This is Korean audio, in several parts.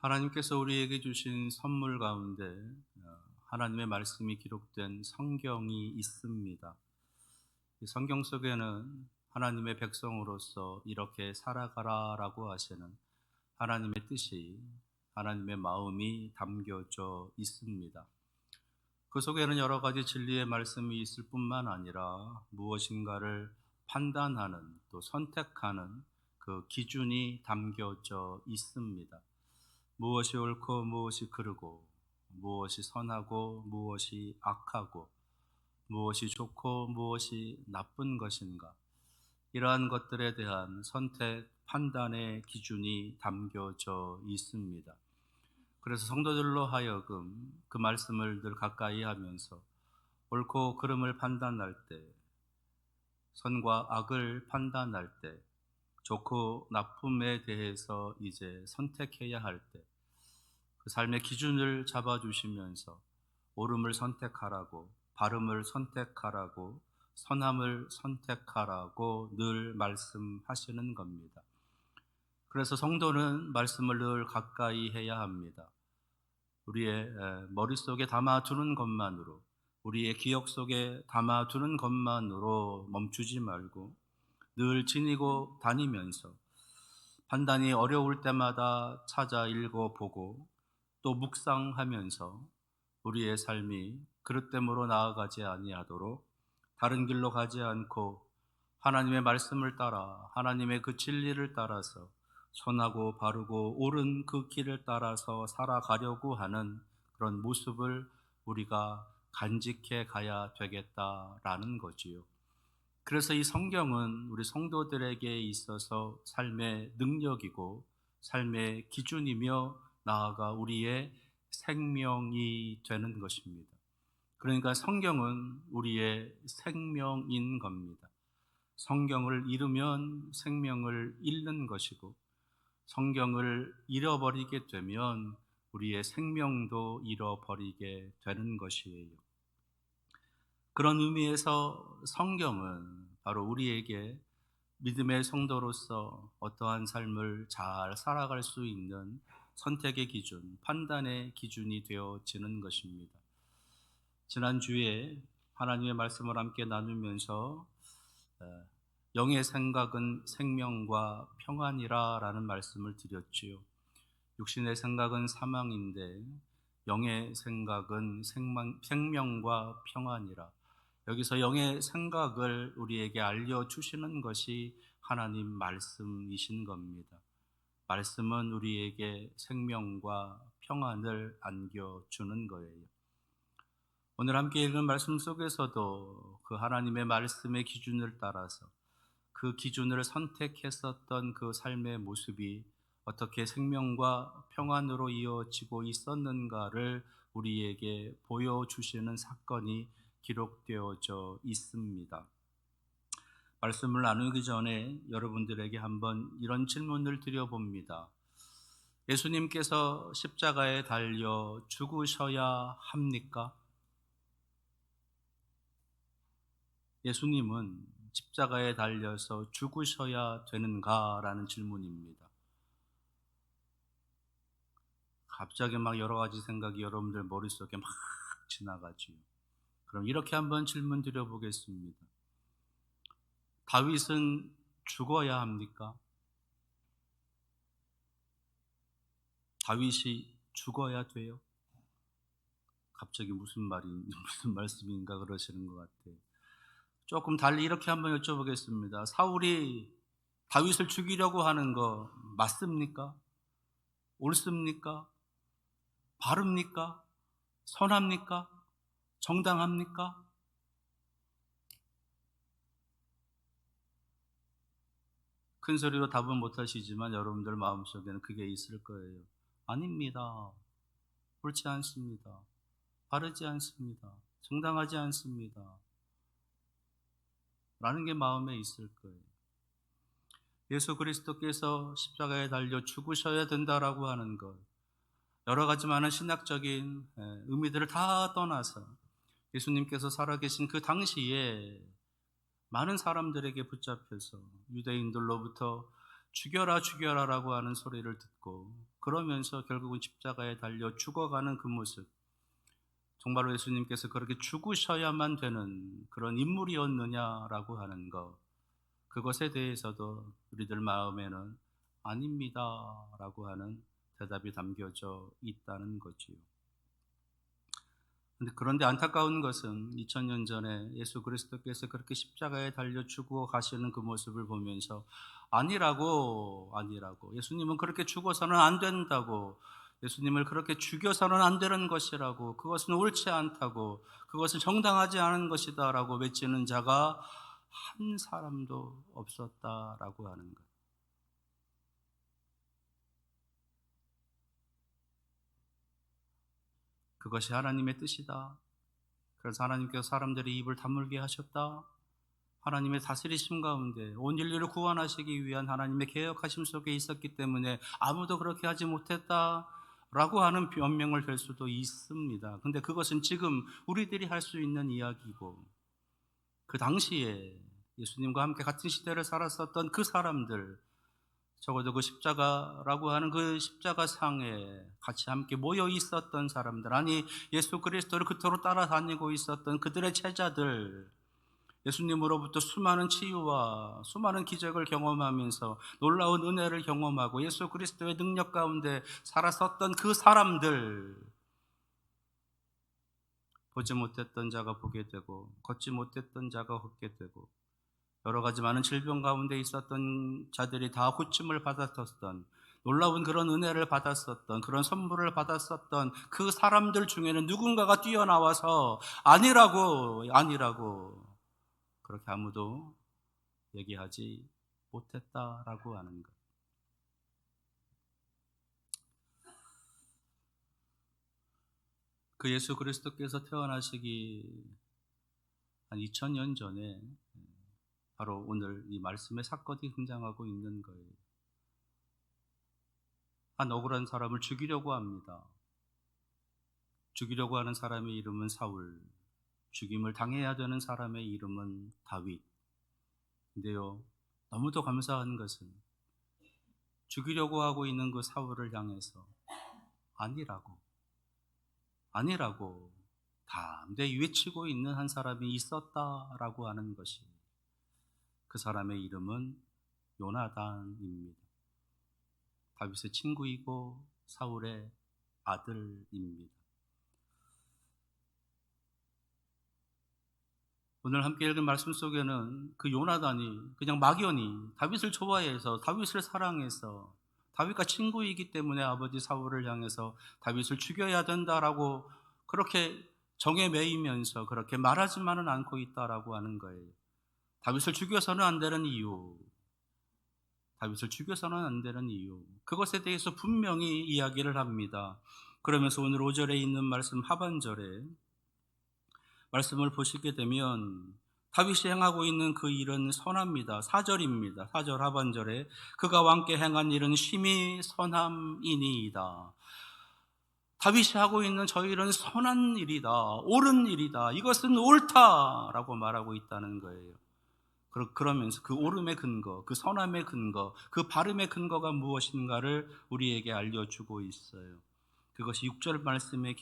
하나님께서 우리에게 주신 선물 가운데 하나님의 말씀이 기록된 성경이 있습니다. 이 성경 속에는 하나님의 백성으로서 이렇게 살아가라라고 하시는 하나님의 뜻이, 하나님의 마음이 담겨져 있습니다. 그 속에는 여러 가지 진리의 말씀이 있을 뿐만 아니라 무엇인가를 판단하는, 또 선택하는 그 기준이 담겨져 있습니다. 무엇이 옳고 무엇이 그르고, 무엇이 선하고 무엇이 악하고, 무엇이 좋고 무엇이 나쁜 것인가, 이러한 것들에 대한 선택, 판단의 기준이 담겨져 있습니다. 그래서 성도들로 하여금 그 말씀을 늘 가까이 하면서 옳고 그름을 판단할 때, 선과 악을 판단할 때, 좋고 나쁨에 대해서 이제 선택해야 할 때, 그 삶의 기준을 잡아주시면서 옳음을 선택하라고, 바름을 선택하라고, 선함을 선택하라고 늘 말씀하시는 겁니다. 그래서 성도는 말씀을 늘 가까이 해야 합니다. 우리의 머릿속에 담아두는 것만으로, 우리의 기억 속에 담아두는 것만으로 멈추지 말고 늘 지니고 다니면서 판단이 어려울 때마다 찾아 읽어보고 또 묵상하면서 우리의 삶이 그릇됨으로 나아가지 아니하도록 다른 길로 가지 않고 하나님의 말씀을 따라, 하나님의 그 진리를 따라서 선하고 바르고 옳은 그 길을 따라서 살아가려고 하는 그런 모습을 우리가 간직해 가야 되겠다라는 거지요. 그래서 이 성경은 우리 성도들에게 있어서 삶의 능력이고 삶의 기준이며 나아가 우리의 생명이 되는 것입니다. 그러니까 성경은 우리의 생명인 겁니다. 성경을 잃으면 생명을 잃는 것이고, 성경을 잃어버리게 되면 우리의 생명도 잃어버리게 되는 것이에요. 그런 의미에서 성경은 바로 우리에게 믿음의 성도로서 어떠한 삶을 잘 살아갈 수 있는 선택의 기준, 판단의 기준이 되어지는 것입니다. 지난주에 하나님의 말씀을 함께 나누면서 영의 생각은 생명과 평안이라 라는 말씀을 드렸지요. 육신의 생각은 사망인데 영의 생각은 생명과 평안이라. 여기서 영의 생각을 우리에게 알려주시는 것이 하나님 말씀이신 겁니다. 말씀은 우리에게 생명과 평안을 안겨주는 거예요. 오늘 함께 읽은 말씀 속에서도 그 하나님의 말씀의 기준을 따라서 그 기준을 선택했었던 그 삶의 모습이 어떻게 생명과 평안으로 이어지고 있었는가를 우리에게 보여주시는 사건이 기록되어져 있습니다. 말씀을 나누기 전에 여러분들에게 한번 이런 질문을 드려봅니다. 예수님께서 십자가에 달려 죽으셔야 합니까? 예수님은 십자가에 달려서 죽으셔야 되는가라는 질문입니다. 갑자기 막 여러 가지 생각이 여러분들 머릿속에 막 지나가지요. 그럼 이렇게 한번 질문 드려보겠습니다. 다윗은 죽어야 합니까? 다윗이 죽어야 돼요? 갑자기 무슨 말씀인가 그러시는 것 같아요. 조금 달리 이렇게 한번 여쭤보겠습니다. 사울이 다윗을 죽이려고 하는 거 맞습니까? 옳습니까? 바릅니까? 선합니까? 정당합니까? 큰 소리로 답은 못 하시지만 여러분들 마음속에는 그게 있을 거예요. 아닙니다. 옳지 않습니다. 바르지 않습니다. 정당하지 않습니다. 라는 게 마음에 있을 거예요. 예수 그리스도께서 십자가에 달려 죽으셔야 된다라고 하는 것, 여러 가지 많은 신학적인 의미들을 다 떠나서 예수님께서 살아계신 그 당시에 많은 사람들에게 붙잡혀서 유대인들로부터 죽여라 죽여라라고 하는 소리를 듣고 그러면서 결국은 십자가에 달려 죽어가는 그 모습, 정말로 예수님께서 그렇게 죽으셔야만 되는 그런 인물이었느냐라고 하는 것, 그것에 대해서도 우리들 마음에는 아닙니다라고 하는 대답이 담겨져 있다는 거지요. 그런데 안타까운 것은 2000년 전에 예수 그리스도께서 그렇게 십자가에 달려 죽어 가시는 그 모습을 보면서 아니라고 예수님은 그렇게 죽어서는 안 된다고, 예수님을 그렇게 죽여서는 안 되는 것이라고, 그것은 옳지 않다고, 그것은 정당하지 않은 것이다라고 외치는 자가 한 사람도 없었다라고 하는 것. 그것이 하나님의 뜻이다. 그래서 하나님께서 사람들의 입을 다물게 하셨다. 하나님의 다스리심 가운데 온 인류를 구원하시기 위한 하나님의 계획하심 속에 있었기 때문에 아무도 그렇게 하지 못했다라고 하는 변명을 될 수도 있습니다. 근데 그것은 지금 우리들이 할 수 있는 이야기고, 그 당시에 예수님과 함께 같은 시대를 살았었던 그 사람들, 적어도 그 십자가라고 하는 그 십자가상에 같이 함께 모여 있었던 사람들, 아니 예수 그리스도를 그토록 따라다니고 있었던 그들의 제자들, 예수님으로부터 수많은 치유와 수많은 기적을 경험하면서 놀라운 은혜를 경험하고 예수 그리스도의 능력 가운데 살았었던 그 사람들, 보지 못했던 자가 보게 되고 걷지 못했던 자가 걷게 되고 여러 가지 많은 질병 가운데 있었던 자들이 다 고침을 받았었던, 놀라운 그런 은혜를 받았었던, 그런 선물을 받았었던 그 사람들 중에는 누군가가 뛰어나와서 아니라고 그렇게 아무도 얘기하지 못했다라고 하는 것. 그 예수 그리스도께서 태어나시기 한 2000년 전에 바로 오늘 이 말씀의 사건이 등장하고 있는 거예요. 한 억울한 사람을 죽이려고 합니다. 죽이려고 하는 사람의 이름은 사울, 죽임을 당해야 되는 사람의 이름은 다윗. 근데요, 너무도 감사한 것은 죽이려고 하고 있는 그 사울을 향해서 아니라고 담대히 외치고 있는 한 사람이 있었다라고 하는 것이, 그 사람의 이름은 요나단입니다. 다윗의 친구이고 사울의 아들입니다. 오늘 함께 읽은 말씀 속에는 그 요나단이 그냥 막연히 다윗을 좋아해서, 다윗을 사랑해서, 다윗과 친구이기 때문에 아버지 사울을 향해서 다윗을 죽여야 된다라고 그렇게 정에 매이면서 그렇게 말하지만은 않고 있다라고 하는 거예요. 다윗을 죽여서는 안 되는 이유, 그것에 대해서 분명히 이야기를 합니다. 그러면서 오늘 5절에 있는 말씀 하반절에 말씀을 보시게 되면 다윗이 행하고 있는 그 일은 선합니다. 4절입니다. 4절 하반절에 그가 왕께 행한 일은 심히 선함이니이다. 다윗이 하고 있는 저 일은 선한 일이다, 옳은 일이다, 이것은 옳다라고 말하고 있다는 거예요. 그러면서 그 옳음의 근거, 그 선함의 근거, 그 바름의 근거가 무엇인가를 우리에게 알려주고 있어요. 그것이 5절 말씀에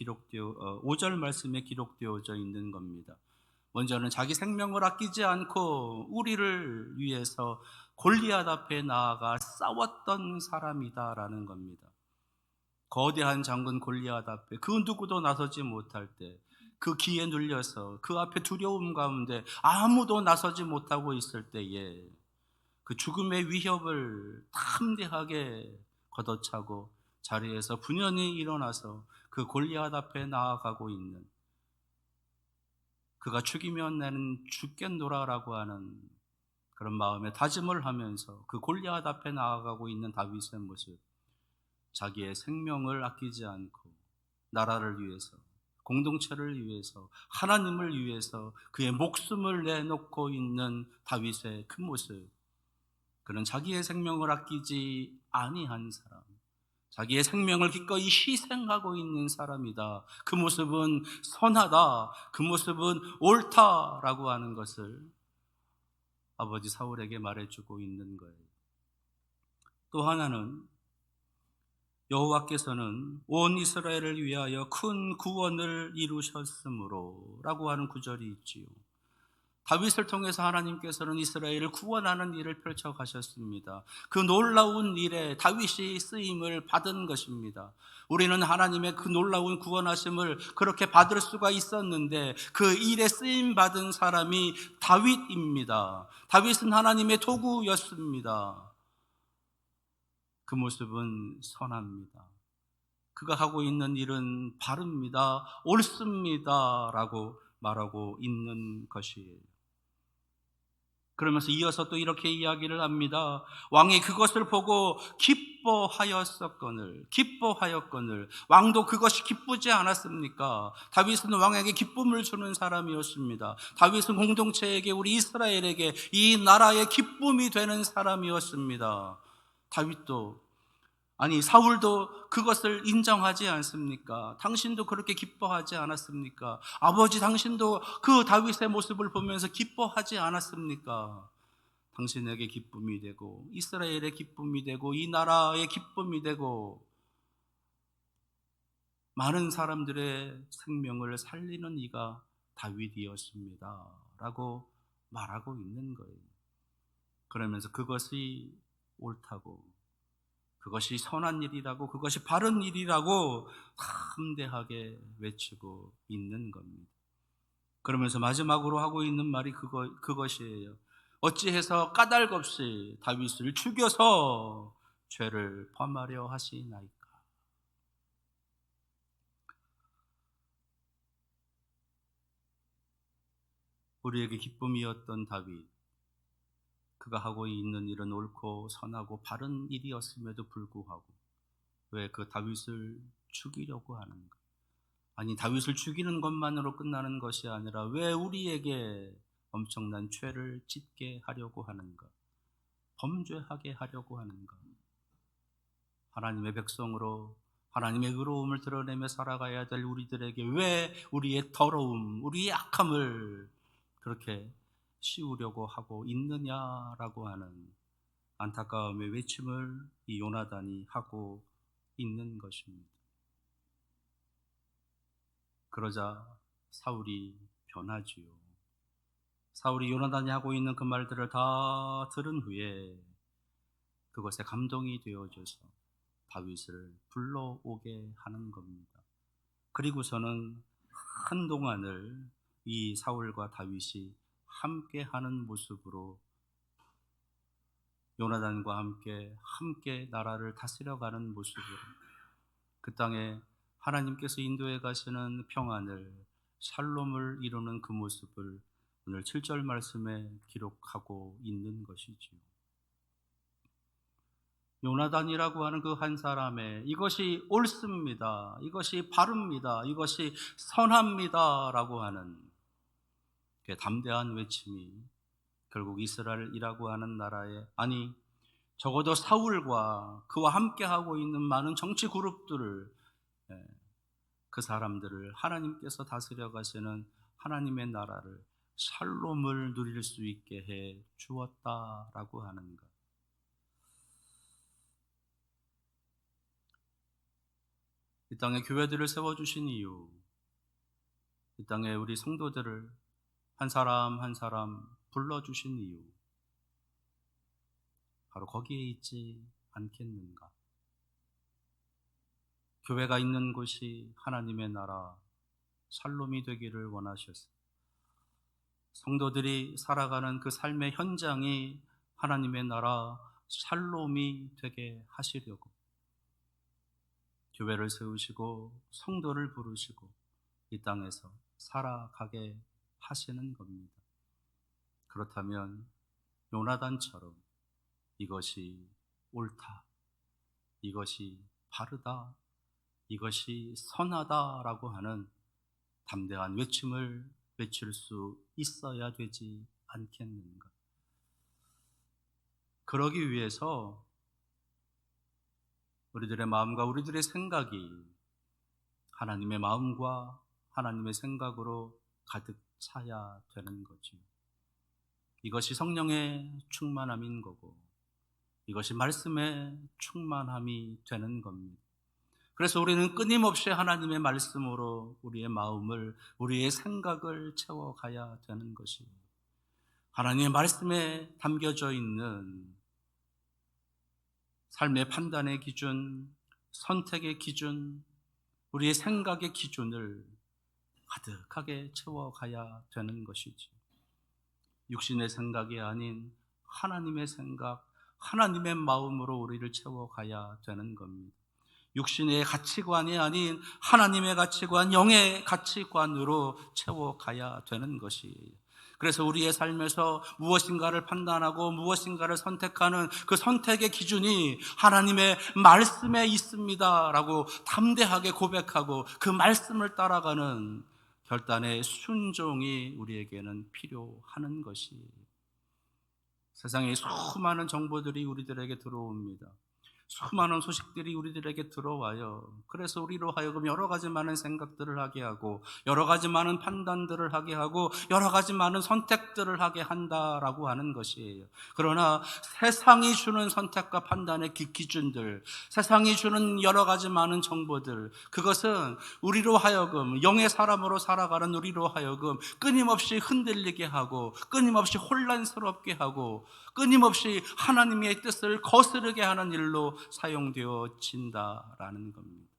기록되어져 있는 겁니다. 먼저는 자기 생명을 아끼지 않고 우리를 위해서 골리앗 앞에 나아가 싸웠던 사람이다라는 겁니다. 거대한 장군 골리앗 앞에 그 누구도 나서지 못할 때, 그 기에 눌려서 그 앞에 두려움 가운데 아무도 나서지 못하고 있을 때에 그 죽음의 위협을 담대하게 걷어차고 자리에서 분연히 일어나서 그 골리앗 앞에 나아가고 있는, 그가 죽이면 나는 죽겠노라라고 하는 그런 마음의 다짐을 하면서 그 골리앗 앞에 나아가고 있는 다윗의 모습, 자기의 생명을 아끼지 않고 나라를 위해서, 공동체를 위해서, 하나님을 위해서 그의 목숨을 내놓고 있는 다윗의 그 모습, 그는 자기의 생명을 아끼지 아니한 사람, 자기의 생명을 기꺼이 희생하고 있는 사람이다. 그 모습은 선하다, 그 모습은 옳다라고 하는 것을 아버지 사울에게 말해주고 있는 거예요. 또 하나는 여호와께서는 온 이스라엘을 위하여 큰 구원을 이루셨으므로 라고 하는 구절이 있지요. 다윗을 통해서 하나님께서는 이스라엘을 구원하는 일을 펼쳐 가셨습니다. 그 놀라운 일에 다윗이 쓰임을 받은 것입니다. 우리는 하나님의 그 놀라운 구원하심을 그렇게 받을 수가 있었는데 그 일에 쓰임 받은 사람이 다윗입니다. 다윗은 하나님의 도구였습니다. 그 모습은 선합니다. 그가 하고 있는 일은 바릅니다, 옳습니다 라고 말하고 있는 것이에요. 그러면서 이어서 또 이렇게 이야기를 합니다. 왕이 그것을 보고 기뻐하였거늘 왕도 그것이 기쁘지 않았습니까? 다윗은 왕에게 기쁨을 주는 사람이었습니다. 다윗은 공동체에게, 우리 이스라엘에게 이 나라의 기쁨이 되는 사람이었습니다. 다윗도, 아니 사울도 그것을 인정하지 않습니까? 당신도 그렇게 기뻐하지 않았습니까? 아버지 당신도 그 다윗의 모습을 보면서 기뻐하지 않았습니까? 당신에게 기쁨이 되고 이스라엘의 기쁨이 되고 이 나라의 기쁨이 되고 많은 사람들의 생명을 살리는 이가 다윗이었습니다 라고 말하고 있는 거예요. 그러면서 그것이 옳다고, 그것이 선한 일이라고, 그것이 바른 일이라고 담대하게 외치고 있는 겁니다. 그러면서 마지막으로 하고 있는 말이 그것이에요. 어찌해서 까닭없이 다윗을 죽여서 죄를 범하려 하시나이까. 우리에게 기쁨이었던 다윗, 그가 하고 있는 일은 옳고 선하고 바른 일이었음에도 불구하고 왜 그 다윗을 죽이려고 하는가? 아니, 다윗을 죽이는 것만으로 끝나는 것이 아니라 왜 우리에게 엄청난 죄를 짓게 하려고 하는가? 범죄하게 하려고 하는가? 하나님의 백성으로 하나님의 의로움을 드러내며 살아가야 될 우리들에게 왜 우리의 더러움, 우리의 악함을 그렇게 씌우려고 하고 있느냐라고 하는 안타까움의 외침을 이 요나단이 하고 있는 것입니다. 그러자 사울이 변하지요. 사울이 요나단이 하고 있는 그 말들을 다 들은 후에 그것에 감동이 되어져서 다윗을 불러오게 하는 겁니다. 그리고서는 한동안을 이 사울과 다윗이 함께하는 모습으로 요나단과 함께 나라를 다스려가는 모습으로 그 땅에 하나님께서 인도해 가시는 평안을, 샬롬을 이루는 그 모습을 오늘 7절 말씀에 기록하고 있는 것이지요. 요나단이라고 하는 그 한 사람의 이것이 옳습니다, 이것이 바릅니다, 이것이 선합니다 라고 하는 그 담대한 외침이 결국 이스라엘이라고 하는 나라에, 아니 적어도 사울과 그와 함께하고 있는 많은 정치 그룹들을, 그 사람들을 하나님께서 다스려 가시는 하나님의 나라를, 샬롬을 누릴 수 있게 해 주었다라고 하는 것. 이 땅에 교회들을 세워주신 이유, 이 땅에 우리 성도들을 한 사람 한 사람 불러주신 이유, 바로 거기에 있지 않겠는가? 교회가 있는 곳이 하나님의 나라, 샬롬이 되기를 원하셨어요. 성도들이 살아가는 그 삶의 현장이 하나님의 나라, 샬롬이 되게 하시려고 교회를 세우시고 성도를 부르시고 이 땅에서 살아가게 하시는 겁니다. 그렇다면 요나단처럼 이것이 옳다, 이것이 바르다, 이것이 선하다라고 하는 담대한 외침을 외칠 수 있어야 되지 않겠는가? 그러기 위해서 우리들의 마음과 우리들의 생각이 하나님의 마음과 하나님의 생각으로 가득 차야 되는 거지. 이것이 성령의 충만함인 거고, 이것이 말씀의 충만함이 되는 겁니다. 그래서 우리는 끊임없이 하나님의 말씀으로 우리의 마음을, 우리의 생각을 채워가야 되는 것이에요. 하나님의 말씀에 담겨져 있는 삶의 판단의 기준, 선택의 기준, 우리의 생각의 기준을 가득하게 채워가야 되는 것이죠. 육신의 생각이 아닌 하나님의 생각, 하나님의 마음으로 우리를 채워가야 되는 겁니다. 육신의 가치관이 아닌 하나님의 가치관, 영의 가치관으로 채워가야 되는 것이에요. 그래서 우리의 삶에서 무엇인가를 판단하고 무엇인가를 선택하는 그 선택의 기준이 하나님의 말씀에 있습니다라고 담대하게 고백하고 그 말씀을 따라가는 결단의 순종이 우리에게는 필요한 것이에요. 세상에 수많은 정보들이 우리들에게 들어옵니다. 수많은 소식들이 우리들에게 들어와요. 그래서 우리로 하여금 여러 가지 많은 생각들을 하게 하고 여러 가지 많은 판단들을 하게 하고 여러 가지 많은 선택들을 하게 한다라고 하는 것이에요. 그러나 세상이 주는 선택과 판단의 기준들, 세상이 주는 여러 가지 많은 정보들, 그것은 우리로 하여금, 영의 사람으로 살아가는 우리로 하여금 끊임없이 흔들리게 하고 끊임없이 혼란스럽게 하고 끊임없이 하나님의 뜻을 거스르게 하는 일로 사용되어진다라는 겁니다.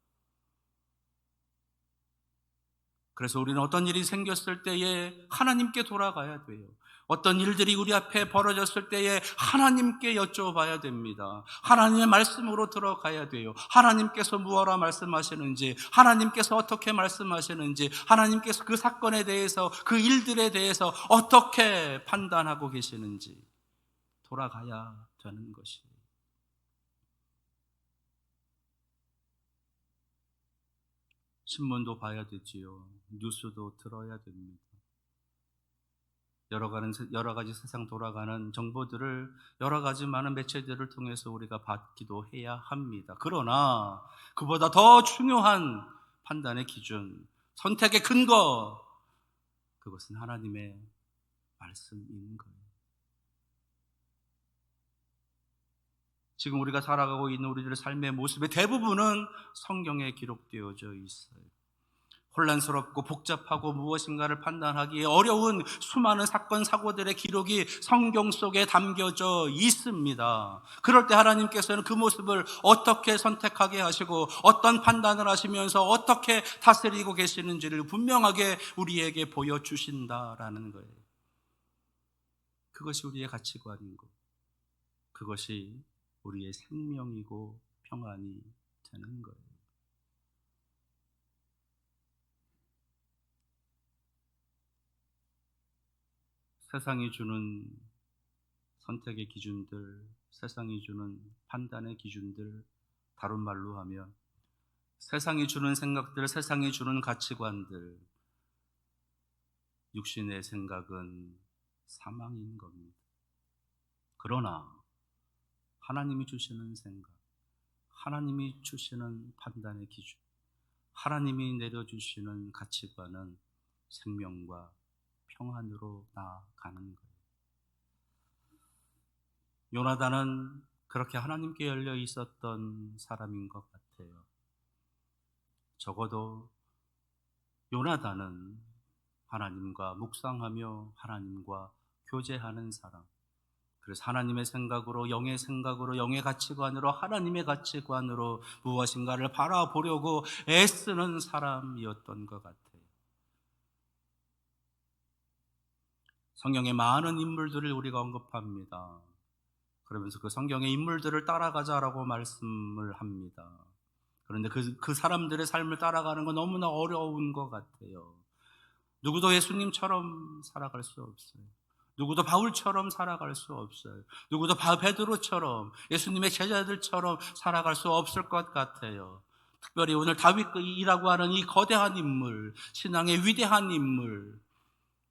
그래서 우리는 어떤 일이 생겼을 때에 하나님께 돌아가야 돼요. 어떤 일들이 우리 앞에 벌어졌을 때에 하나님께 여쭤봐야 됩니다. 하나님의 말씀으로 들어가야 돼요. 하나님께서 무엇라 말씀하시는지, 하나님께서 어떻게 말씀하시는지, 하나님께서 그 사건에 대해서, 그 일들에 대해서 어떻게 판단하고 계시는지 돌아가야 되는 것이에요. 신문도 봐야 되지요. 뉴스도 들어야 됩니다. 여러 가지 세상 돌아가는 정보들을 여러 가지 많은 매체들을 통해서 우리가 받기도 해야 합니다. 그러나 그보다 더 중요한 판단의 기준, 선택의 근거, 그것은 하나님의 말씀인 거예요. 지금 우리가 살아가고 있는 우리들의 삶의 모습의 대부분은 성경에 기록되어져 있어요. 혼란스럽고 복잡하고 무엇인가를 판단하기 어려운 수많은 사건, 사고들의 기록이 성경 속에 담겨져 있습니다. 그럴 때 하나님께서는 그 모습을 어떻게 선택하게 하시고 어떤 판단을 하시면서 어떻게 다스리고 계시는지를 분명하게 우리에게 보여주신다라는 거예요. 그것이 우리의 가치관이고 그것이 우리의 생명이고 평안이 되는 거예요. 세상이 주는 선택의 기준들, 세상이 주는 판단의 기준들, 다른 말로 하면 세상이 주는 생각들, 세상이 주는 가치관들, 육신의 생각은 사망인 겁니다. 그러나 하나님이 주시는 생각, 하나님이 주시는 판단의 기준, 하나님이 내려주시는 가치관은 생명과 평안으로 나아가는 거예요. 요나단은 그렇게 하나님께 열려 있었던 사람인 것 같아요. 적어도 요나단은 하나님과 묵상하며 하나님과 교제하는 사람, 그래서 하나님의 생각으로, 영의 가치관으로, 하나님의 가치관으로 무엇인가를 바라보려고 애쓰는 사람이었던 것 같아요. 성경에 많은 인물들을 우리가 언급합니다. 그러면서 그 성경의 인물들을 따라가자라고 말씀을 합니다. 그런데 그 사람들의 삶을 따라가는 건 너무나 어려운 것 같아요. 누구도 예수님처럼 살아갈 수 없어요. 누구도 바울처럼 살아갈 수 없어요. 누구도 베드로처럼 예수님의 제자들처럼 살아갈 수 없을 것 같아요. 특별히 오늘 다윗이라고 하는 이 거대한 인물, 신앙의 위대한 인물,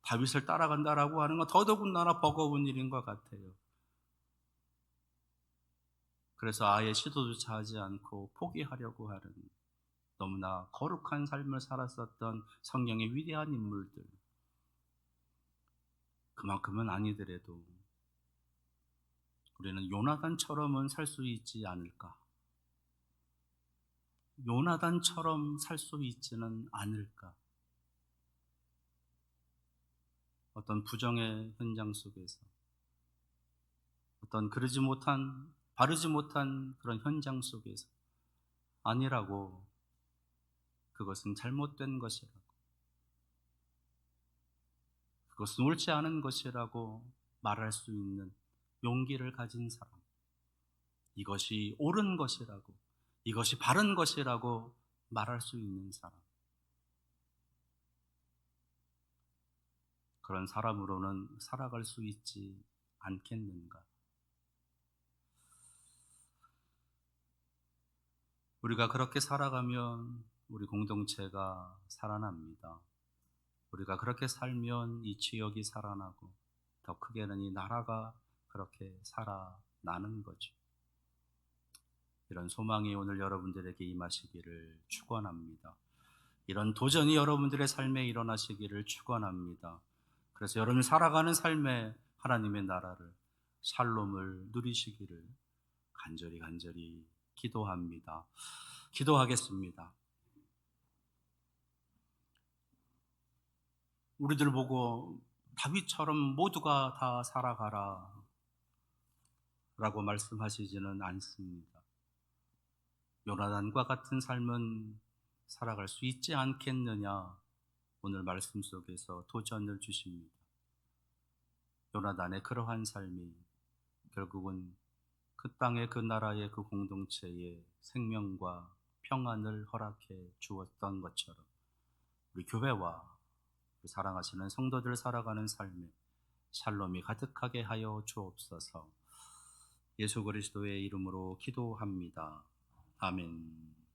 다윗을 따라간다라고 하는 건 더더군다나 버거운 일인 것 같아요. 그래서 아예 시도조차 하지 않고 포기하려고 하는 너무나 거룩한 삶을 살았었던 성경의 위대한 인물들, 그만큼은 아니더라도 우리는 요나단처럼은 살 수 있지 않을까? 요나단처럼 살 수 있지는 않을까? 어떤 부정의 현장 속에서, 어떤 바르지 못한 그런 현장 속에서 아니라고, 그것은 잘못된 것이라고, 그것은 옳지 않은 것이라고 말할 수 있는 용기를 가진 사람, 이것이 옳은 것이라고, 이것이 바른 것이라고 말할 수 있는 사람, 그런 사람으로는 살아갈 수 있지 않겠는가? 우리가 그렇게 살아가면 우리 공동체가 살아납니다. 우리가 그렇게 살면 이 지역이 살아나고, 더 크게는 이 나라가 그렇게 살아나는 거죠. 이런 소망이 오늘 여러분들에게 임하시기를 축원합니다. 이런 도전이 여러분들의 삶에 일어나시기를 축원합니다. 그래서 여러분이 살아가는 삶에 하나님의 나라를, 샬롬을 누리시기를 간절히 기도합니다. 기도하겠습니다. 우리들 보고 다윗처럼 모두가 다 살아가라 라고 말씀하시지는 않습니다. 요나단과 같은 삶은 살아갈 수 있지 않겠느냐, 오늘 말씀 속에서 도전을 주십니다. 요나단의 그러한 삶이 결국은 그 땅의, 그 나라의, 그 공동체에 생명과 평안을 허락해 주었던 것처럼 우리 교회와 그 사랑하시는 성도들 살아가는 삶에 샬롬이 가득하게 하여 주옵소서. 예수 그리스도의 이름으로 기도합니다. 아멘.